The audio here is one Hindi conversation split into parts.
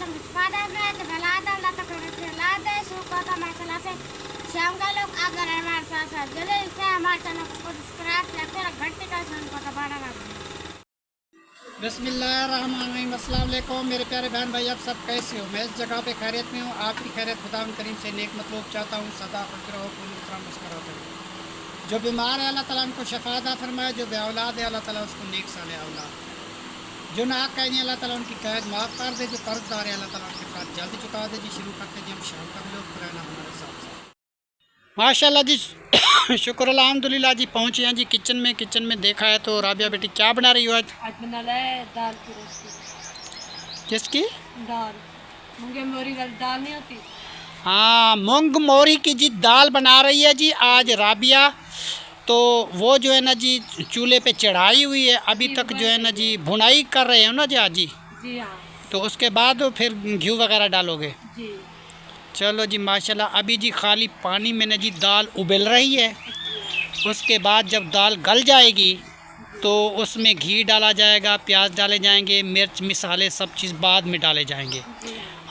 macam pada mereka belada lata kerja lada suka ta masalah se शाम लोग अगर हमारे साथ साथ जल्दी से हमारे चैनल को सब्सक्राइब करके घंटे का साइन को दबाना ना बिस्मिल्लाहिर्रहमानिर्रहीम। अस्सलाम वालेकुम मेरे प्यारे बहन भाई, आप सब कैसे हो? मैं इस जगह पे खैरियत में हूँ। आपकी खैरियत खुदा करीम से नेक मतलूब चाहता हूँ। सदा खुश रहो, पूरी तरह मुस्कुराते रहो। जो बीमार है अल्लाह ताला उनको शफा अता फरमाए, जो बेऔलाद है अल्लाह ताला उसको नेक साले औलाद, जो नाक कहें अल्लाह ताला उनकी कैद माफ़ कर दे, जो कर्जदार है अल्लाह ताला उनके कर्ज जल्दी चुका दे। जी शुरू करते जी हम शाम का लोग पुराना हमारे साथ माशाल्लाह जी। शुक्र अल्हम्दुलिल्लाह जी, पहुँचे हैं जी किचन में देखा है तो राबिया बेटी क्या बना रही हो आज? आज बना है दाल की रेसिपी। किसकी दाल? मूंगे मोरी वाली दाल नहीं होती? हाँ, मूंग मोरी की जी दाल बना रही है जी आज राबिया। तो वो जो है ना जी चूल्हे पे चढ़ाई हुई है, अभी तक जो है ना जी भुनाई कर रहे हो ना जी आज जी? जी हाँ। तो उसके बाद फिर घी वगैरह डालोगे? जी। चलो जी माशाल्लाह। अभी जी खाली पानी में ना जी दाल उबल रही है। उसके बाद जब दाल गल जाएगी तो उसमें घी डाला जाएगा, प्याज डाले जाएंगे, मिर्च मसाले सब चीज़ बाद में डाले जाएंगे।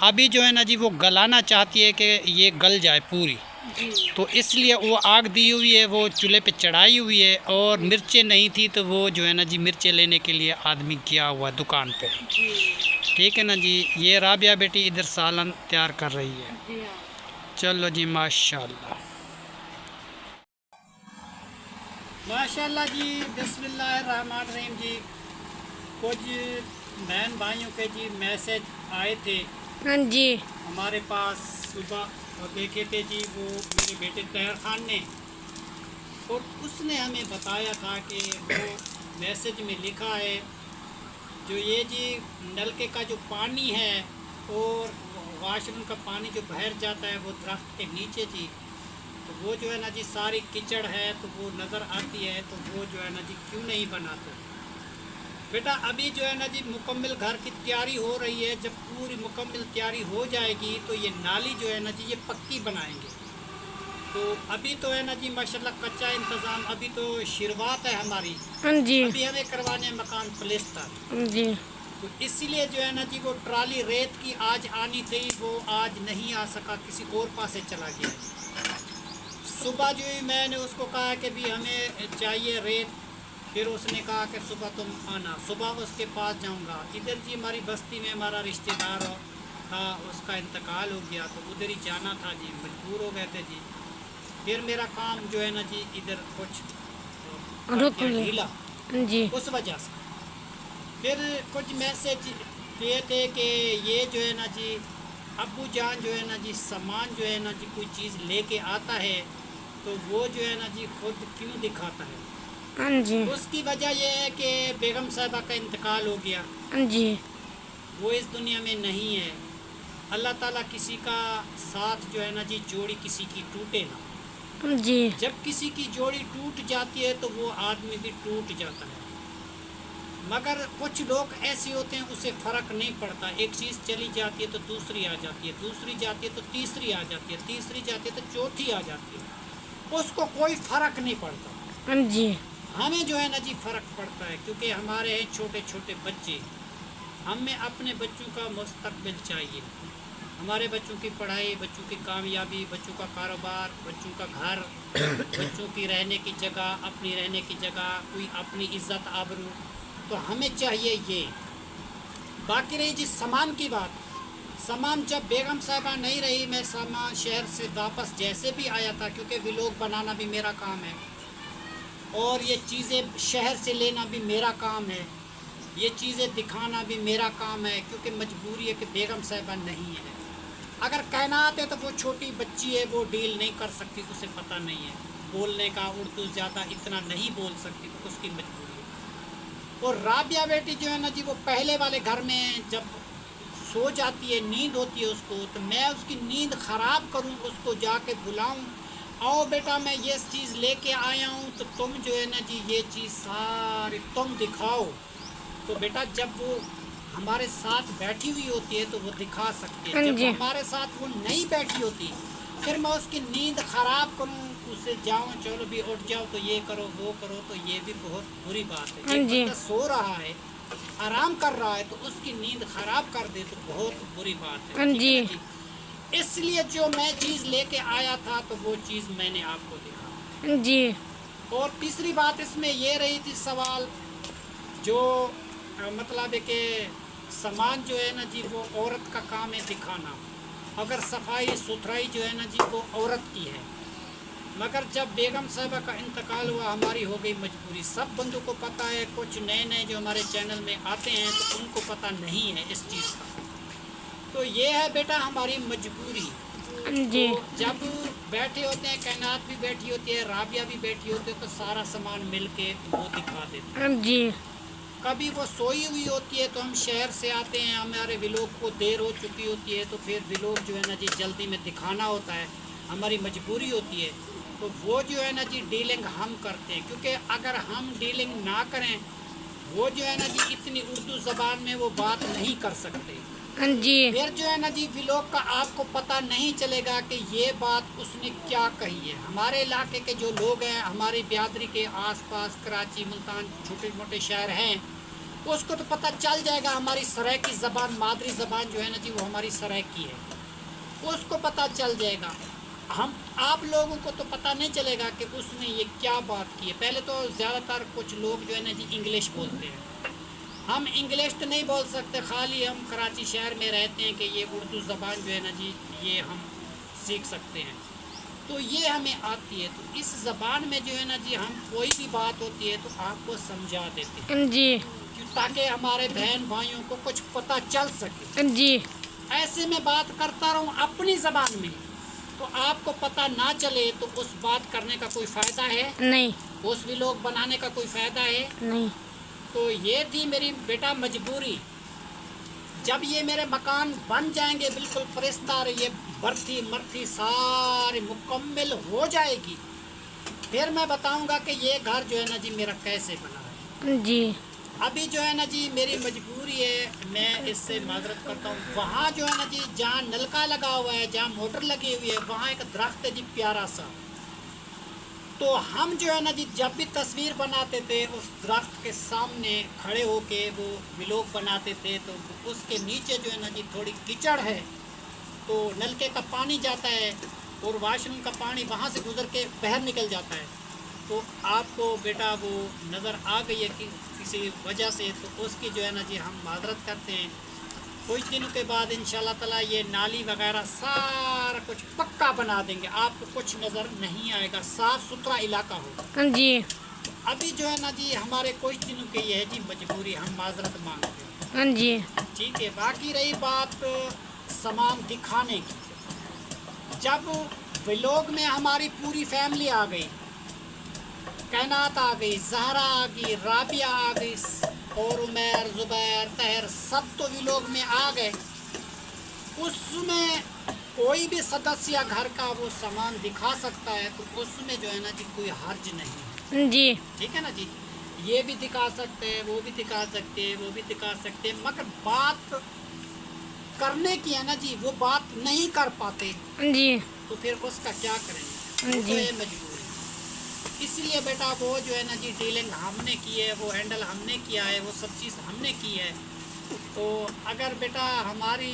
अभी जो है ना जी वो गलाना चाहती है कि ये गल जाए पूरी, तो इसलिए वो आग दी हुई है, वो चूल्हे पे चढ़ाई हुई है। और मिर्चें नहीं थी तो वो जो है ना जी मिर्चें लेने के लिए आदमी गया हुआ दुकान पे। ठीक है ना जी। ये राबिया बेटी इधर सालन तैयार कर रही है। चलो जी माशाल्लाह माशाल्लाह जी। बिस्मिल्लाहिर्रहमानिर्रहीम जी। कुछ बहन भाइयों के जी मैसेज आए थे हाँ जी हमारे पास सुबह, और देखे थे जी वो मेरे बेटे तहर खान ने, और उसने हमें बताया था कि वो मैसेज में लिखा है जो ये जी नलके का जो पानी है और वाशरूम का पानी जो बहर जाता है वो दरख्त के नीचे जी, तो वो जो है ना जी सारी कीचड़ है तो वो नज़र आती है, तो वो जो है ना जी क्यों नहीं बनाते बेटा? अभी जो है ना जी मुकम्मल घर की तैयारी हो रही है। जब पूरी मुकम्मल तैयारी हो जाएगी तो ये नाली जो है ना जी ये पक्की बनाएंगे। तो अभी तो है ना जी माशाल्लाह कच्चा इंतज़ाम, अभी तो शुरुआत है हमारी। हाँ जी अभी हमें करवाने मकान प्लेस्टर जी। तो इसीलिए जो है ना जी वो ट्राली रेत की आज आनी थी, वो आज नहीं आ सका, किसी और पास से चला गया। सुबह जो ही मैंने उसको कहा कि भी हमें चाहिए रेत, फिर उसने कहा कि सुबह तुम आना। सुबह उसके पास जाऊंगा। इधर जी हमारी बस्ती में हमारा रिश्तेदार था, उसका इंतकाल हो गया तो उधर ही जाना था जी, मजबूर हो गए थे जी। फिर मेरा काम जो है ना जी इधर कुछ ढीला जी उस वजह से। फिर कुछ मैसेज किए थे कि ये जो है ना जी अब्बू जान जो है ना जी सामान जो है ना जी कोई चीज़ लेके आता है तो वो जो है ना जी खुद क्यों दिखाता है? हाँ जी उसकी वजह यह है कि बेगम साहबा का इंतकाल हो गया, हाँ जी वो इस दुनिया में नहीं है। अल्लाह ताला किसी का साथ जो है ना जी जोड़ी किसी की टूटे ना। हाँ जी जब किसी की जोड़ी टूट जाती है तो वो आदमी भी टूट जाता है। मगर कुछ लोग ऐसे होते हैं उसे फ़र्क नहीं पड़ता, एक चीज़ चली जाती है तो दूसरी आ जाती है, दूसरी जाती है तो तीसरी आ जाती है, तीसरी जाती है तो चौथी आ जाती है, उसको कोई फ़र्क नहीं पड़ता। हाँ जी हमें जो है ना जी फ़र्क पड़ता है, क्योंकि हमारे हैं छोटे छोटे बच्चे, हमें अपने बच्चों का मुस्तकबिल चाहिए, हमारे बच्चों की पढ़ाई, बच्चों की कामयाबी, बच्चों का कारोबार, बच्चों का घर, बच्चों की रहने की जगह, अपनी रहने की जगह, कोई अपनी इज़्ज़त आबरू, तो हमें चाहिए ये। बाकी रही जी सामान की बात, सामान जब बेगम साहिबा नहीं रही, मैं सामान शहर से वापस जैसे भी आया था, क्योंकि व्लॉग बनाना भी मेरा काम है और ये चीज़ें शहर से लेना भी मेरा काम है, ये चीज़ें दिखाना भी मेरा काम है, क्योंकि मजबूरी है कि बेगम साहिबा नहीं है। अगर कायनात है तो वो छोटी बच्ची है, वो डील नहीं कर सकती, उसे पता नहीं है बोलने का, उर्दू ज़्यादा इतना नहीं बोल सकती, तो उसकी मजबूरी है। और राबिया बेटी जो है ना जी वो पहले वाले घर में जब सो जाती है, नींद होती है उसको, तो मैं उसकी नींद ख़राब करूं, उसको जाके बुलाऊं, आओ बेटा मैं ये चीज़ लेके आया हूँ, तो तुम जो है ना जी ये चीज़ सारी तुम दिखाओ। तो बेटा जब वो हमारे साथ बैठी हुई होती है तो वो दिखा सकती है, जब हमारे साथ वो नहीं बैठी होती फिर मैं उसकी नींद ख़राब करूँ, उससे जाऊँ चलो भी उठ जाओ तो ये करो वो करो, तो ये भी बहुत बुरी बात है। एक बंदा सो रहा है आराम कर रहा है तो उसकी नींद खराब कर दे तो बहुत बुरी बात है। हाँ ठीक है ना जी। जी? इसलिए जो मैं चीज़ लेके आया था तो वो चीज़ मैंने आपको दिखा। हाँ जी। और तीसरी बात इसमें ये रही थी सवाल जो मतलब है कि सामान जो है ना जी वो औरत का काम है दिखाना। अगर सफाई सुथराई जो है ना जी वो औरत की है, मगर जब बेगम साहबा का इंतकाल हुआ हमारी हो गई मजबूरी। सब बंदों को पता है, कुछ नए नए जो हमारे चैनल में आते हैं तो उनको पता नहीं है इस चीज़ का। तो ये है बेटा हमारी मजबूरी। हाँ जी। तो जब बैठे होते हैं, कायनात भी बैठी होती है, राबिया भी बैठी होती है, तो सारा सामान मिल के वो दिखा देते हैं। हाँ जी। कभी वो सोई हुई होती है तो हम शहर से आते हैं, हमारे व्लॉग को देर हो चुकी होती है तो फिर व्लॉग जो है ना जी जल्दी में दिखाना होता है, हमारी मजबूरी होती है। तो वो जो है ना जी डीलिंग हम करते हैं, क्योंकि अगर हम डीलिंग ना करें वो जो है ना जी इतनी उर्दू ज़बान में वो बात नहीं कर सकते। हाँ जी। फिर जो है ना जी व्लॉग का आपको पता नहीं चलेगा कि ये बात उसने क्या कही है। हमारे इलाके के जो लोग हैं, हमारी बिरादरी के आसपास कराची, मुल्तान, छोटे मोटे शहर हैं, उसको तो पता चल जाएगा। हमारी सराइकी ज़बान, मादरी ज़बान जो है ना जी वो हमारी सराइकी है, उसको पता चल जाएगा। हम आप लोगों को तो पता नहीं चलेगा कि उसने ये क्या बात की है। पहले तो ज़्यादातर कुछ लोग जो है ना जी इंग्लिश बोलते हैं, हम इंग्लिश तो नहीं बोल सकते, खाली हम कराची शहर में रहते हैं कि ये उर्दू ज़बान जो है ना जी ये हम सीख सकते हैं, तो ये हमें आती है। तो इस ज़बान में जो है ना जी हम कोई भी बात होती है तो आपको समझा देते हैं हाँ जी। ताकि हमारे बहन भाइयों को कुछ पता चल सके। हाँ जी। ऐसे में बात करता रहूँ अपनी ज़बान में तो आपको पता ना चले तो उस बात करने का कोई फ़ायदा है? नहीं। उस व्लॉग बनाने का कोई फ़ायदा है? नहीं। तो ये थी मेरी बेटा मजबूरी। जब ये मेरे मकान बन जाएंगे बिल्कुल परिस्तार, ये बर्थी मर्थी सारी मुकम्मल हो जाएगी, फिर मैं बताऊंगा कि ये घर जो है ना जी मेरा कैसे बना है। हाँ जी। अभी जो है ना जी मेरी मजबूरी है, मैं इससे माजरत करता हूँ। वहाँ जो है ना जी जहाँ नलका लगा हुआ है, जहाँ मोटर लगी हुई है, वहाँ एक दरख्त है जी प्यारा सा। तो हम जो है ना जी जब भी तस्वीर बनाते थे उस दरख्त के सामने खड़े होके वो व्लॉग बनाते थे, तो उसके नीचे जो है ना जी थोड़ी कीचड़ है, तो नलके का पानी जाता है और वाशरूम का पानी वहाँ से गुजर के बाहर निकल जाता है। तो आपको बेटा वो नज़र आ गई है कि किसी वजह से, तो उसकी जो है ना जी हम माजरत करते हैं। कुछ दिनों के बाद इंशाल्लाह ताला ये नाली वगैरह सारा कुछ पक्का बना देंगे, आपको कुछ नज़र नहीं आएगा, साफ़ सुथरा इलाका होगा। हाँ जी। अभी जो है ना जी हमारे कुछ दिनों के ये है जी मजबूरी, हम माजरत मांगते हैं। हाँ जी। ठीक है। बाकी रही बात सामान दिखाने की, जब व्लॉग में हमारी पूरी फैमिली आ गई, कायनात आ गई, जहरा आ गई, राबिया आ गई और उमर, ज़ुबैर, तहर, सब तो व्लॉग में आ गए, उसमें कोई भी सदस्य घर का वो सामान दिखा सकता है, तो उसमें जो है ना जी कोई हर्ज नहीं है। हाँ जी। ठीक है ना जी, ये भी दिखा सकते हैं, वो भी दिखा सकते हैं, वो भी दिखा सकते हैं, मगर बात करने की है ना जी वो बात नहीं कर पाते, हाँ जी। तो फिर उसका क्या करेंगे? हाँ तो जी। ये मजबूरी। इसलिए बेटा वो जो है ना जी डीलिंग हमने की है, वो हैंडल हमने किया है, वो सब चीज़ हमने की है। तो अगर बेटा हमारी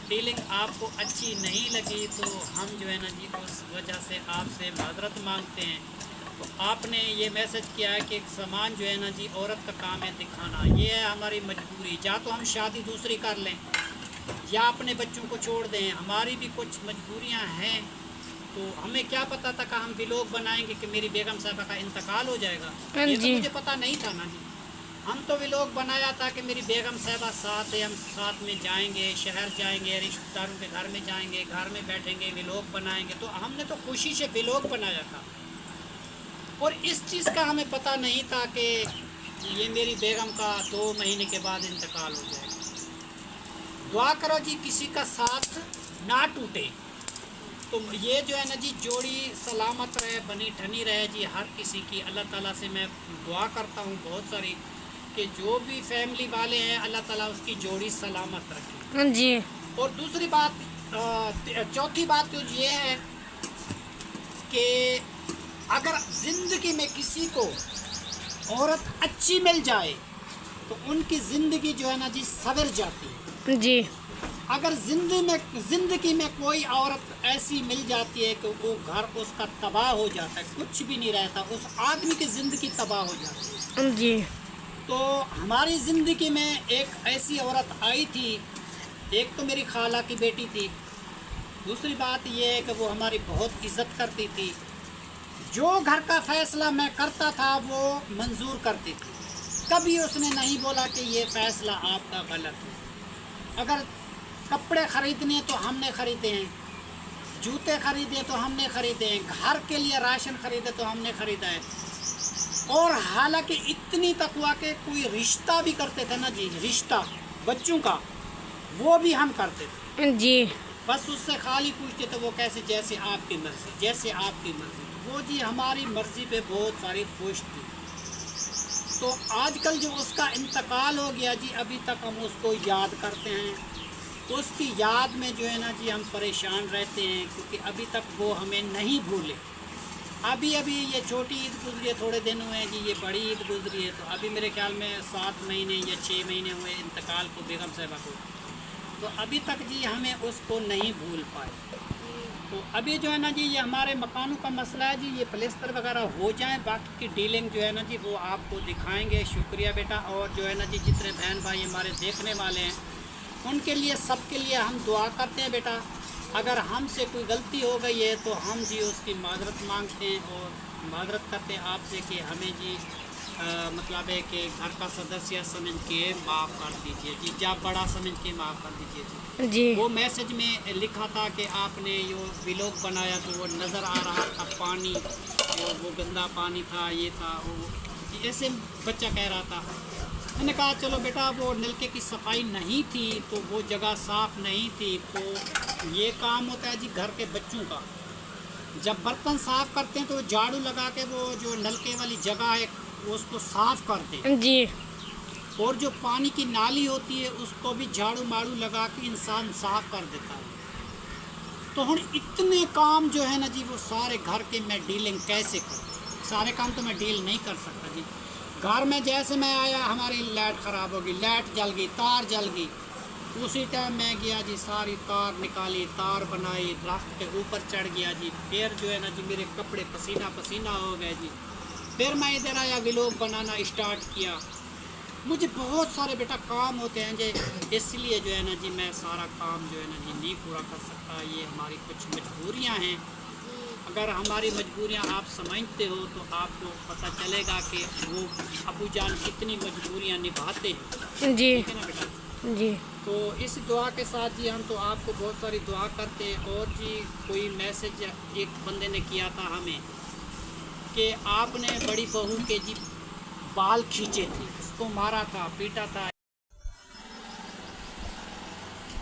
डीलिंग आपको अच्छी नहीं लगी तो हम जो है ना जी उस वजह से आपसे माजरत मांगते हैं। तो आपने ये मैसेज किया है कि सामान जो है ना जी औरत का काम है दिखाना, ये है हमारी मजबूरी। या तो हम शादी दूसरी कर लें या अपने बच्चों को छोड़ दें, हमारी भी कुछ मजबूरियां हैं। तो हमें क्या पता था कि हम व्लॉग बनाएंगे कि मेरी बेगम साहबा का इंतकाल हो जाएगा, हाँ ये तो जी। मुझे पता नहीं था ना जी। हम तो व्लॉग बनाया था कि मेरी बेगम साहबा साथ है, हम साथ में जाएंगे, शहर जाएंगे, रिश्तेदारों के घर में जाएंगे, घर में बैठेंगे, व्लॉग बनाएंगे। तो हमने तो खुशी से व्लॉग बनाया था, और इस चीज़ का हमें पता नहीं था कि ये मेरी बेगम का 2 महीने के बाद इंतकाल हो जाएगा। दुआ करो जी किसी का साथ ना टूटे। तो ये जो है ना जी जोड़ी सलामत रहे, बनी ठनी रहे जी हर किसी की। अल्लाह ताला से मैं दुआ करता हूँ बहुत सारी कि जो भी फैमिली वाले हैं अल्लाह ताला उसकी जोड़ी सलामत रखे। हाँ जी। और दूसरी बात, चौथी बात तो ये है कि अगर ज़िंदगी में किसी को औरत अच्छी मिल जाए तो उनकी ज़िंदगी जो है ना जी सवर जाती है। जी। अगर ज़िंदगी में कोई औरत ऐसी मिल जाती है कि वो घर उसका तबाह हो जाता है, कुछ भी नहीं रहता, उस आदमी की ज़िंदगी तबाह हो जाती है। जी। तो हमारी ज़िंदगी में एक ऐसी औरत आई थी, एक तो मेरी खाला की बेटी थी, दूसरी बात ये है कि वो हमारी बहुत इज़्ज़त करती थी। जो घर का फ़ैसला मैं करता था वो मंजूर करती थी, कभी उसने नहीं बोला कि ये फ़ैसला आपका गलत है। अगर कपड़े ख़रीदने तो हमने ख़रीदे हैं, जूते ख़रीदे तो हमने ख़रीदे हैं, घर के लिए राशन ख़रीदे तो हमने ख़रीदा है। और हालांकि इतनी तकवा के कोई रिश्ता भी करते थे ना जी, रिश्ता बच्चों का वो भी हम करते थे जी। बस उससे खाली पूछते थे वो कैसे, जैसे आपकी मर्ज़ी, जैसे आपकी मर्ज़ी। वो जी हमारी मर्ज़ी पे बहुत सारी खुश थी। तो आजकल जो उसका इंतकाल हो गया जी, अभी तक हम उसको याद करते हैं, उसकी याद में जो है ना जी हम परेशान रहते हैं, क्योंकि अभी तक वो हमें नहीं भूले। अभी ये छोटी ईद गुजरी है, थोड़े दिन हुए हैं जी, ये बड़ी ईद गुजरी है, तो अभी मेरे ख्याल में 7 महीने या 6 महीने हुए इंतकाल को बेगम साहिबा को। तो अभी तक जी हमें उसको नहीं भूल पाए। तो अभी जो है ना जी ये हमारे मकानों का मसला है जी, ये प्लेस्टर वगैरह हो जाए, बाकी की डीलिंग जो है ना जी वो आपको दिखाएंगे। शुक्रिया बेटा। और जो है ना जी जितने बहन भाई हमारे देखने वाले हैं उनके लिए, सबके लिए हम दुआ करते हैं बेटा। अगर हमसे कोई गलती हो गई है तो हम जी उसकी माजरत मांगते हैं और माजरत करते हैं आपसे कि हमें जी मतलब है कि घर का सदस्य समझ के माफ़ कर दीजिए जी, जब बड़ा समझ के माफ़ कर दीजिए जी। जी। वो मैसेज में लिखा था कि आपने जो व्लॉग बनाया तो वो नज़र आ रहा था पानी, वो गंदा पानी था, ये था वो, ऐसे बच्चा कह रहा था। मैंने कहा चलो बेटा वो नलके की सफाई नहीं थी तो वो जगह साफ़ नहीं थी, तो ये काम होता है जी घर के बच्चों का। जब बर्तन साफ़ करते हैं तो झाड़ू लगा के वो जो नलके वाली जगह है उसको साफ़ करते हैं, जी। और जो पानी की नाली होती है उसको भी झाड़ू माड़ू लगा के इंसान साफ़ कर देता है। तो हम इतने काम जो है ना जी वो सारे घर के मैं डीलिंग कैसे करूँ, सारे काम तो मैं डील नहीं कर सकता जी। घर में जैसे मैं आया हमारी लाइट ख़राब हो गई, लाइट जल गई, तार जल गई, उसी टाइम मैं गया जी, सारी तार निकाली, तार बनाई, दरख्त के ऊपर चढ़ गया जी। फिर जो है ना जी मेरे कपड़े पसीना पसीना हो गए जी। फिर मैं इधर आया, व्लॉग बनाना स्टार्ट किया। मुझे बहुत सारे बेटा काम होते हैं जी, इसलिए जो है ना जी मैं सारा काम जो है ना जी नहीं पूरा कर सकता। ये हमारी कुछ मजबूरियां हैं। अगर हमारी मजबूरियां आप समझते हो तो आपको पता चलेगा कि वो अबू जान कितनी मजबूरियां निभाते हैं। जी। ठीक है ना बेटा जी। तो इस दुआ के साथ जी हम तो आपको बहुत सारी दुआ करते हैं। और जी कोई मैसेज एक बंदे ने किया था हमें कि आपने बड़ी बहू के जी बाल खींचे थे, उसको मारा था, पीटा था।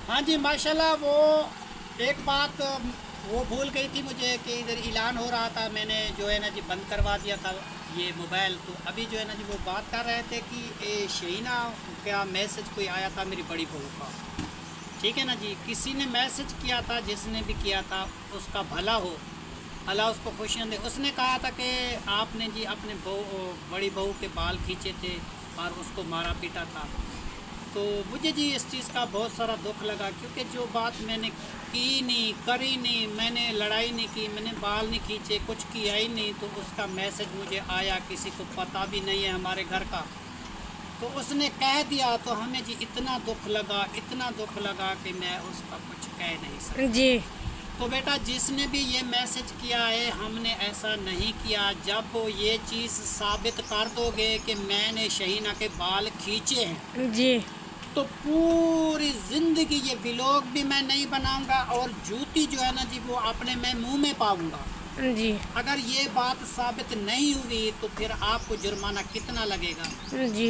हाँ जी माशाल्लाह। वो एक बात वो भूल गई थी मुझे कि इधर ऐलान हो रहा था, मैंने जो है ना जी बंद करवा दिया था ये मोबाइल। तो अभी जो है ना जी वो बात कर रहे थे कि शहीना का मैसेज कोई आया था मेरी बड़ी बहू का। ठीक है ना जी, किसी ने मैसेज किया था, जिसने भी किया था उसका भला हो, अल्लाह उसको खुशियाँ दे। उसने कहा था कि आपने जी अपने बड़ी बहू के बाल खींचे थे और उसको मारा पीटा था। तो मुझे जी इस चीज़ का बहुत सारा दुख लगा, क्योंकि जो बात मैंने की नहीं, करी नहीं, मैंने लड़ाई नहीं की, मैंने बाल नहीं खींचे, कुछ किया ही नहीं, तो उसका मैसेज मुझे आया, किसी को पता भी नहीं है हमारे घर का, तो उसने कह दिया। तो हमें जी इतना दुख लगा, इतना दुख लगा कि मैं उसका कुछ कह नहीं सकता जी। तो बेटा जिसने भी ये मैसेज किया है, हमने ऐसा नहीं किया। जब वो ये चीज़ साबित कर दोगे कि मैंने शहीना के बाल खींचे हैं जी। तो पूरी ज़िंदगी ये व्लॉग भी मैं नहीं बनाऊंगा और जूती जो है ना जी वो अपने मैं मुंह में पाऊंगा। जी। अगर ये बात साबित नहीं हुई तो फिर आपको जुर्माना कितना लगेगा, जी।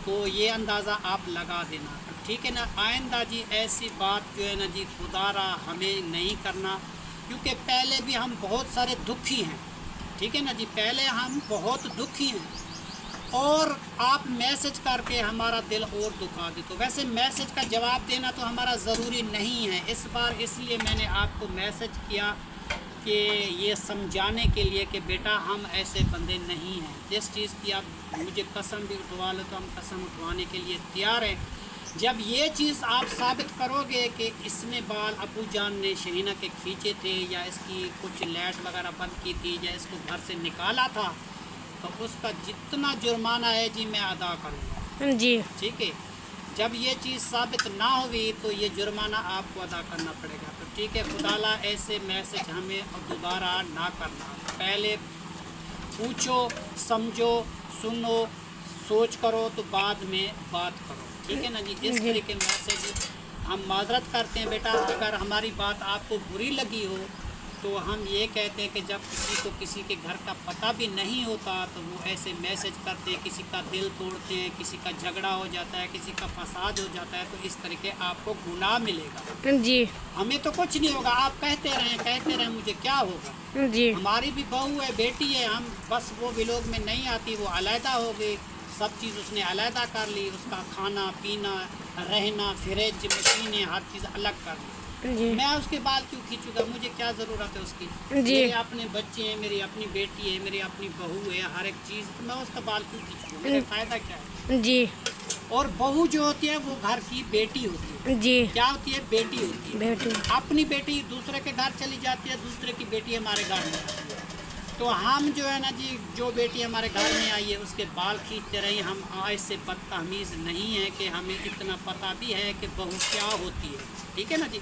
तो ये अंदाज़ा आप लगा देना। ठीक है ना। आइंदा जी ऐसी बात जो है ना जी खुदारा हमें नहीं करना, क्योंकि पहले भी हम बहुत सारे दुखी हैं। ठीक है ना जी, पहले हम बहुत दुखी हैं और आप मैसेज करके हमारा दिल और दुखा दे। तो वैसे मैसेज का जवाब देना तो हमारा ज़रूरी नहीं है इस बार, इसलिए मैंने आपको मैसेज किया कि ये समझाने के लिए कि बेटा हम ऐसे बंदे नहीं हैं। जिस चीज़ की आप मुझे कसम भी उठवा लो तो हम कसम उठवाने के लिए तैयार हैं। जब ये चीज़ आप साबित करोगे कि इसने बाल अबू जान ने शहीना के खींचे थे या इसकी कुछ लाइट वगैरह बंद की थी या इसको घर से निकाला था, तो उसका जितना जुर्माना है जी मैं अदा करूँगा जी। ठीक है। जब ये चीज़ साबित ना हुई तो ये जुर्माना आपको अदा करना पड़ेगा। तो ठीक है, खुदाला ऐसे मैसेज हमें दोबारा ना करना। पहले पूछो, समझो, सुनो, सोच करो तो बाद में बात करो, ठीक है ना जी। इस तरीके मैसेज हम माजरत करते हैं बेटा। अगर हमारी बात आपको बुरी लगी हो तो हम ये कहते हैं कि जब किसी को किसी के घर का पता भी नहीं होता तो वो ऐसे मैसेज करते हैं, किसी का दिल तोड़ते हैं, किसी का झगड़ा हो जाता है, किसी का फसाद हो जाता है, तो इस तरीके आपको गुनाह मिलेगा जी। हमें तो कुछ नहीं होगा। आप कहते रहें मुझे क्या होगा जी। हमारी भी बहू है, बेटी है, हम बस वो व्लॉग में नहीं आती, वो अलहदा हो गई, सब चीज़ उसने अलहदा कर ली, उसका खाना पीना रहना फ्रिज मशीनें हर चीज़ अलग कर ली। जी। मैं उसके बाल क्यों खींचूंगा, मुझे क्या ज़रूरत है उसकी। जी। मेरे अपने बच्चे हैं, मेरी अपनी बेटी है, मेरी अपनी बहू है, हर एक चीज़, तो मैं उसका बाल क्यों खींचूंगा, मेरा फ़ायदा क्या है। जी। और बहू जो होती है वो घर की बेटी होती है। जी। क्या होती है, बेटी होती है। बेटी। अपनी बेटी दूसरे के घर चली जाती है, दूसरे की बेटी हमारे घर में आती है। तो हम जो है ना जी, जो बेटी हमारे घर में आई है उसके बाल खींचते रहे। हम आज से बदतमीज़ नहीं है कि हमें इतना पता भी है कि बहू क्या होती है, ठीक है ना जी।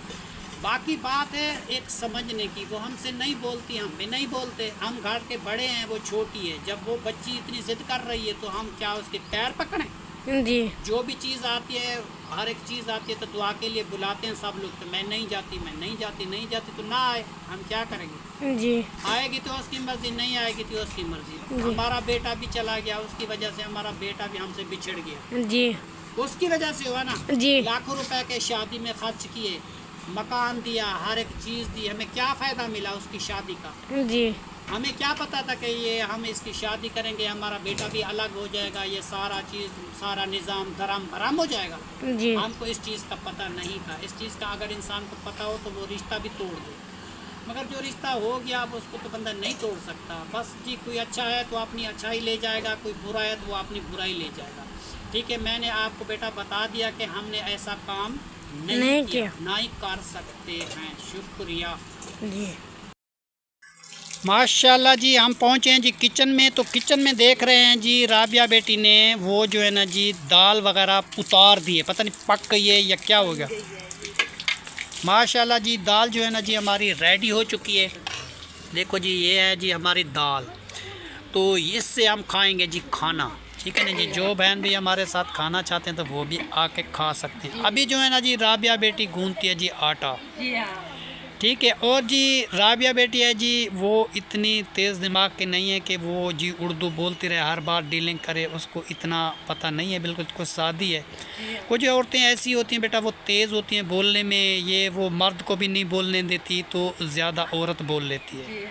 बाकी बात है एक समझने की, वो हमसे नहीं बोलती, हम भी नहीं बोलते, हम घर के बड़े हैं, वो छोटी है। जब वो बच्ची इतनी जिद कर रही है तो हम क्या उसके पैर पकड़ें। जी। जो भी चीज़ आती है, हर एक चीज़ आती है तो दुआ के लिए बुलाते हैं सब लोग, तो मैं नहीं जाती, मैं नहीं जाती, नहीं जाती तो ना आए, हम क्या करेंगे। जी। आएगी तो उसकी मर्जी, नहीं आएगी तो उसकी मर्जी। हमारा बेटा भी चला गया, उसकी वजह से हमारा बेटा भी हमसे बिछड़ गया, जी। उसकी वजह से हुआ ना। जी। लाखों रुपए के शादी में खर्च किए, मकान दिया, हर एक चीज़ दी, हमें क्या फ़ायदा मिला उसकी शादी का। जी। हमें क्या पता था कि ये हम इसकी शादी करेंगे, हमारा बेटा भी अलग हो जाएगा, ये सारा चीज़, सारा निज़ाम धर्म भरम हो जाएगा। जी। हमको इस चीज़ का पता नहीं था। इस चीज़ का अगर इंसान को पता हो तो वो रिश्ता भी तोड़ दे, मगर जो रिश्ता हो गया अब उसको तो बंदा नहीं तोड़ सकता। बस जी, कोई अच्छा है तो अपनी अच्छाई ले जाएगा, कोई बुरा है तो वो अपनी बुराई ले जाएगा, ठीक है। मैंने आपको बेटा बता दिया कि हमने ऐसा काम नहीं किया, ना ही कर सकते हैं। शुक्रिया जी। माशाल्लाह जी। हम पहुँचे हैं जी किचन में, तो किचन में देख रहे हैं जी राबिया बेटी ने वो जो है ना जी दाल वगैरह उतार दी है, पता नहीं पक गई है या क्या हो गया। माशाल्लाह जी दाल जो है ना जी हमारी रेडी हो चुकी है। देखो जी ये है जी हमारी दाल, तो इससे हम खाएंगे जी खाना, ठीक है ना जी। जो बहन भी हमारे साथ खाना चाहते हैं तो वो भी आके खा सकते हैं। अभी जो है ना जी राबिया बेटी गूंथती है जी आटा, जी हाँ। ठीक है। और जी राबिया बेटी है जी वो इतनी तेज़ दिमाग की नहीं है कि वो जी उर्दू बोलती रहे, हर बार डीलिंग करे, उसको इतना पता नहीं है, बिल्कुल कुछ सादी है। कुछ औरतें ऐसी होती हैं बेटा, वो तेज़ होती हैं बोलने में, ये वो मर्द को भी नहीं बोलने देती तो ज़्यादा औरत बोल लेती है।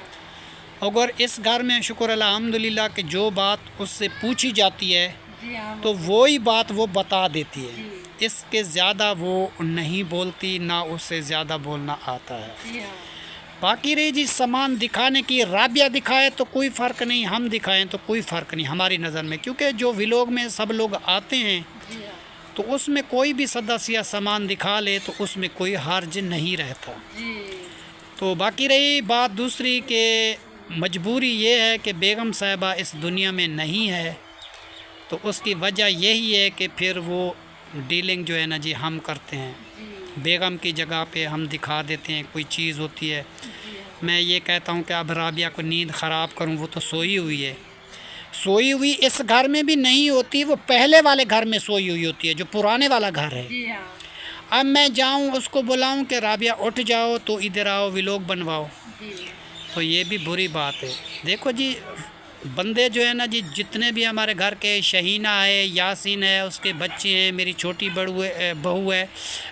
अगर इस घर में शुक्र अल्हम्दुलिल्लाह कि जो बात उससे पूछी जाती है तो वही बात वो बता देती है, इसके ज़्यादा वो नहीं बोलती, ना उससे ज़्यादा बोलना आता है। बाकी रही जी सामान दिखाने की, राबिया दिखाए तो कोई फ़र्क नहीं, हम दिखाएं तो कोई फ़र्क नहीं हमारी नज़र में, क्योंकि जो व्लॉग में सब लोग आते हैं तो उसमें कोई भी सदस्य सामान दिखा ले तो उसमें कोई हर्ज नहीं रहता। तो बाकी रही बात दूसरी कि मजबूरी ये है कि बेगम साहिबा इस दुनिया में नहीं है, तो उसकी वजह यही है कि फिर वो डीलिंग जो है ना जी हम करते हैं। बेगम की जगह पे हम दिखा देते हैं, कोई चीज़ होती है। मैं ये कहता हूँ कि अब राबिया को नींद ख़राब करूँ, वो तो सोई हुई है, सोई हुई इस घर में भी नहीं होती, वो पहले वाले घर में सोई हुई होती है जो पुराने वाला घर है। अब मैं जाऊँ उसको बुलाऊँ कि राबिया उठ जाओ तो इधर आओ व्लॉग बनवाओ, तो ये भी बुरी बात है। देखो जी बंदे जो है ना जी जितने भी हमारे घर के, शहीना है, यासीन है, उसके बच्चे हैं, मेरी छोटी बहू है,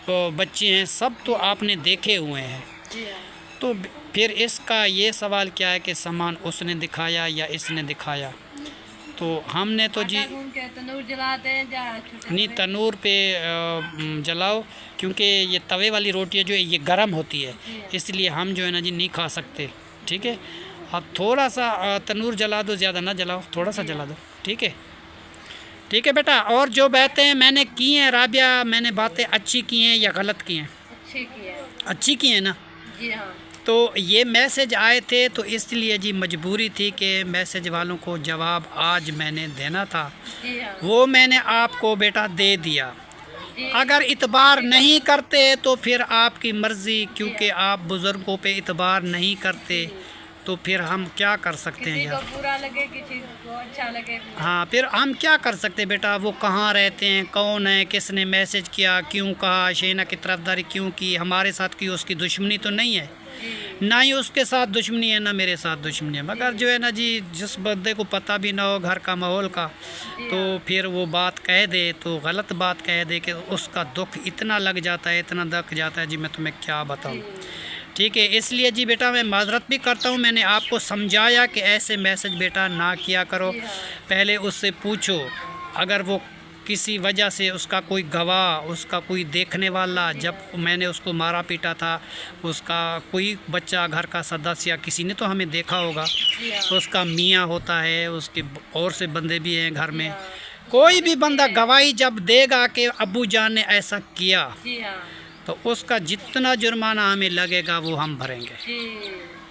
तो बच्चे हैं, सब तो आपने देखे हुए हैं। तो फिर इसका ये सवाल क्या है कि सामान उसने दिखाया या इसने दिखाया। तो हमने तो जी तनूर जलाते हैं, नहीं तनूर पे जलाओ, क्योंकि ये तवे वाली रोटी है जो ये गर्म होती है, इसलिए हम जो है ना जी नहीं खा सकते। ठीक है। अब थोड़ा सा तनूर जला दो, ज़्यादा ना जलाओ, थोड़ा सा जला दो, ठीक है। ठीक है बेटा। और जो बातें मैंने की हैं राबिया, मैंने बातें अच्छी की हैं या गलत की हैं? अच्छी की है। अच्छी की हैं ना? जी हाँ। तो ये मैसेज आए थे तो इसलिए जी मजबूरी थी कि मैसेज वालों को जवाब आज मैंने देना था, जी हाँ। वो मैंने आपको बेटा दे दिया। अगर इतबार नहीं करते तो फिर आपकी मर्ज़ी, क्योंकि आप बुज़ुर्गों पे इतबार नहीं करते तो फिर हम क्या कर सकते हैं किसी को यार? बुरा लगे, किसी को अच्छा लगे। हाँ, फिर हम क्या कर सकते हैं बेटा? वो कहाँ रहते हैं, कौन है, किसने मैसेज किया, क्यों कहा, शेना की तरफदारी क्यों की, हमारे साथ की उसकी दुश्मनी तो नहीं है, ना ही उसके साथ दुश्मनी है ना मेरे साथ दुश्मनी है। मगर जो है ना जी, जिस बंदे को पता भी ना हो घर का माहौल का, तो फिर वो बात कह दे तो गलत बात कह दे कि उसका दुख इतना लग जाता है, इतना दख जाता है जी, मैं तुम्हें क्या बताऊँ। ठीक है, इसलिए जी बेटा मैं माजरत भी करता हूँ। मैंने आपको समझाया कि ऐसे मैसेज बेटा ना किया करो, पहले उससे पूछो। अगर वो किसी वजह से उसका कोई गवाह, उसका कोई देखने वाला, जब मैंने उसको मारा पीटा था, उसका कोई बच्चा, घर का सदस्य, किसी ने तो हमें देखा होगा, उसका मियाँ होता है, उसके और से बंदे भी हैं घर में, कोई भी बंदा गवाही जब देगा कि अब्बू जान ने ऐसा किया, तो उसका जितना जुर्माना हमें लगेगा वो हम भरेंगे।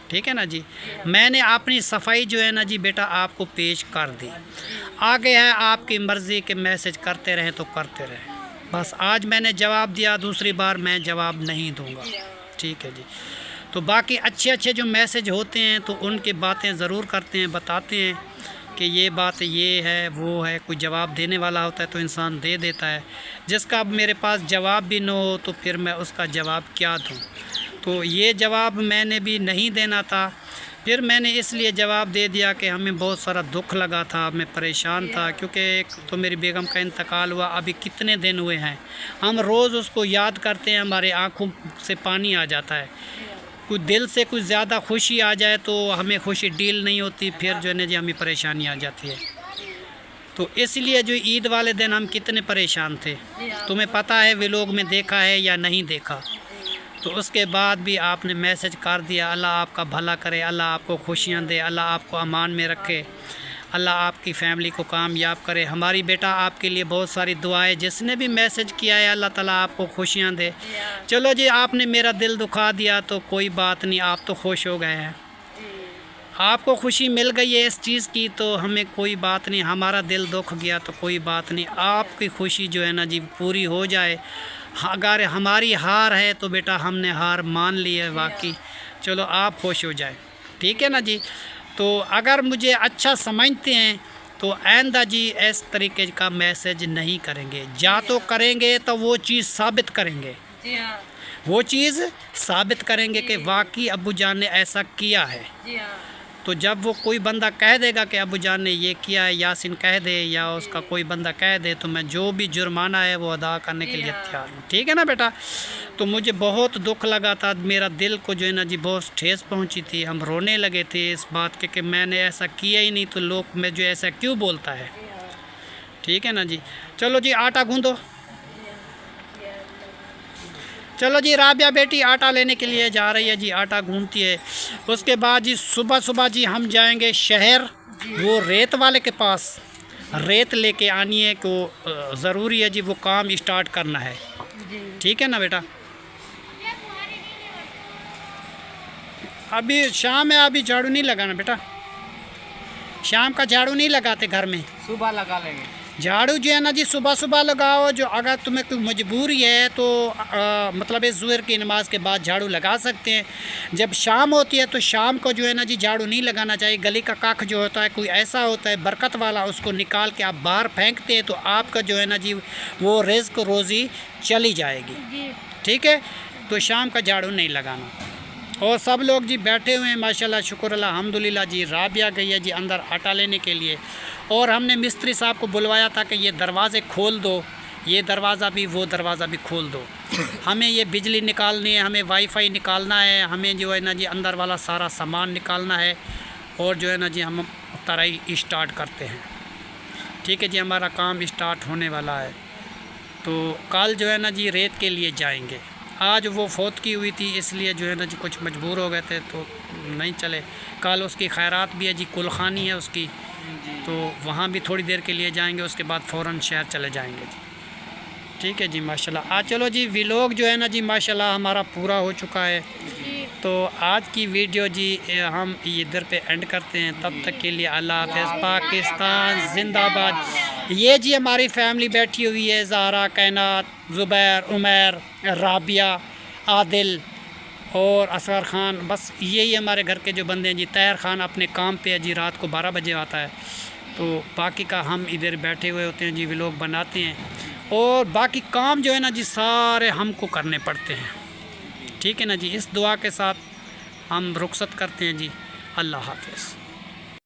ठीक है ना जी। मैंने अपनी सफाई जो है ना जी बेटा आपको पेश कर दी। आगे है आपकी मर्ज़ी के मैसेज करते रहें तो करते रहें, बस आज मैंने जवाब दिया, दूसरी बार मैं जवाब नहीं दूंगा। ठीक है जी। तो बाकी अच्छे अच्छे जो मैसेज होते हैं तो उनकी बातें ज़रूर करते हैं, बताते हैं कि ये बात ये है, वो है। कोई जवाब देने वाला होता है तो इंसान दे देता है। जिसका अब मेरे पास जवाब भी न हो तो फिर मैं उसका जवाब क्या दूँ? तो ये जवाब मैंने भी नहीं देना था, फिर मैंने इसलिए जवाब दे दिया कि हमें बहुत सारा दुख लगा था, मैं परेशान था, क्योंकि एक तो मेरी बेगम का इंतकाल हुआ, अभी कितने दिन हुए हैं, हम रोज़ उसको याद करते हैं, हमारे आँखों से पानी आ जाता है। कुछ दिल से कुछ ज़्यादा खुशी आ जाए तो हमें खुशी डील नहीं होती, फिर जो है ना जी हमें परेशानी आ जाती है। तो इसलिए जो ईद वाले दिन हम कितने परेशान थे, तुम्हें पता है, व्लॉग में देखा है या नहीं देखा। तो उसके बाद भी आपने मैसेज कर दिया। अल्लाह आपका भला करे, अल्लाह आपको खुशियाँ दे, अल्लाह आपको अमान में रखे, अल्लाह आपकी फ़ैमिली को कामयाब करे। हमारी बेटा आपके लिए बहुत सारी दुआएं, जिसने भी मैसेज किया है अल्लाह ताला आपको खुशियाँ दे। चलो जी, आपने मेरा दिल दुखा दिया तो कोई बात नहीं, आप तो खुश हो गए हैं, आपको खुशी मिल गई है इस चीज़ की, तो हमें कोई बात नहीं। हमारा दिल दुख गया तो कोई बात नहीं, आपकी खुशी जो है ना जी पूरी हो जाए। अगर हमारी हार है तो बेटा हमने हार मान ली है वाकई। चलो आप खुश हो जाए, ठीक है ना जी। तो अगर मुझे अच्छा समझते हैं तो आइंदा जी इस तरीके का मैसेज नहीं करेंगे, या तो करेंगे तो वो चीज़ साबित करेंगे, वो चीज़ साबित करेंगे कि वाकई अब्बू जान ने ऐसा किया है। तो जब वो कोई बंदा कह देगा कि अब्बू जान ने ये किया है, यासिन कह दे या उसका कोई बंदा कह दे, तो मैं जो भी जुर्माना है वो अदा करने के लिए तैयार हूँ। ठीक है ना बेटा। तो मुझे बहुत दुख लगा था, मेरा दिल को जो है ना जी बहुत ठेस पहुँची थी, हम रोने लगे थे इस बात के कि मैंने ऐसा किया ही नहीं, तो लोग में जो ऐसा क्यों बोलता है। ठीक है ना जी। चलो जी आटा गूँधो। चलो जी, राबिया बेटी आटा लेने के लिए जा रही है जी, आटा गूंथती है। उसके बाद जी सुबह सुबह जी हम जाएंगे शहर, वो रेत वाले के पास, रेत लेके आनी है को ज़रूरी है जी, वो काम स्टार्ट करना है। ठीक है ना बेटा। अभी शाम है, अभी झाड़ू नहीं लगाना बेटा, शाम का झाड़ू नहीं लगाते घर में, सुबह लगा लेंगे झाड़ू जो है ना जी, सुबह सुबह लगाओ। जो अगर तुम्हें कोई मजबूरी है तो मतलब इस ज़ुहर की नमाज़ के बाद झाड़ू लगा सकते हैं। जब शाम होती है तो शाम को जो है ना जी झाड़ू नहीं लगाना चाहिए। गली का काख जो होता है कोई ऐसा होता है बरकत वाला, उसको निकाल के आप बाहर फेंकते हैं तो आपका जो है ना जी वो रिज़्क़ रोज़ी चली जाएगी। ठीक है, तो शाम का झाड़ू नहीं लगाना। और सब लोग जी बैठे हुए हैं माशाल्लाह, शुक्र अल्हम्दुलिल्लाह जी। राबिया गई है जी अंदर आटा लेने के लिए, और हमने मिस्त्री साहब को बुलवाया था कि ये दरवाज़े खोल दो, ये दरवाज़ा भी वो दरवाज़ा भी खोल दो। हमें ये बिजली निकालनी है, हमें वाईफाई निकालना है, हमें जो है ना जी अंदर वाला सारा सामान निकालना है, और जो है ना जी हम तराई स्टार्ट करते हैं। ठीक है जी, हमारा काम स्टार्ट होने वाला है। तो कल जो है ना जी रेत के लिए जाएंगे। आज वो फौत की हुई थी, इसलिए जो है ना जी कुछ मजबूर हो गए थे, तो नहीं चले। कल उसकी खैरात भी है जी, कुलखानी है उसकी, तो वहाँ भी थोड़ी देर के लिए जाएंगे, उसके बाद फ़ौरन शहर चले जाएंगे जी। ठीक है जी, माशाल्लाह। चलो जी, व्लॉग जो है ना जी माशाल्लाह हमारा पूरा हो चुका है, तो आज की वीडियो जी हम इधर पे एंड करते हैं। तब तक के लिए अल्लाह हाफ़िज़। पाकिस्तान जिंदाबाद। ये जी हमारी फैमिली बैठी हुई है, ज़हरा, कायनात, ज़ुबैर, उमैर, राबिया, आदिल और असगर ख़ान। बस यही हमारे घर के जो बंदे हैं जी। तैयार ख़ान अपने काम पे है जी, रात को 12 बजे आता है, तो बाकी का हम इधर बैठे हुए होते हैं जी, व्लॉग बनाते हैं, और बाकी काम जो है ना जी सारे हमको करने पड़ते हैं। ठीक है ना जी। इस दुआ के साथ हम रुखसत करते हैं जी। अल्लाह हाफ़िज़।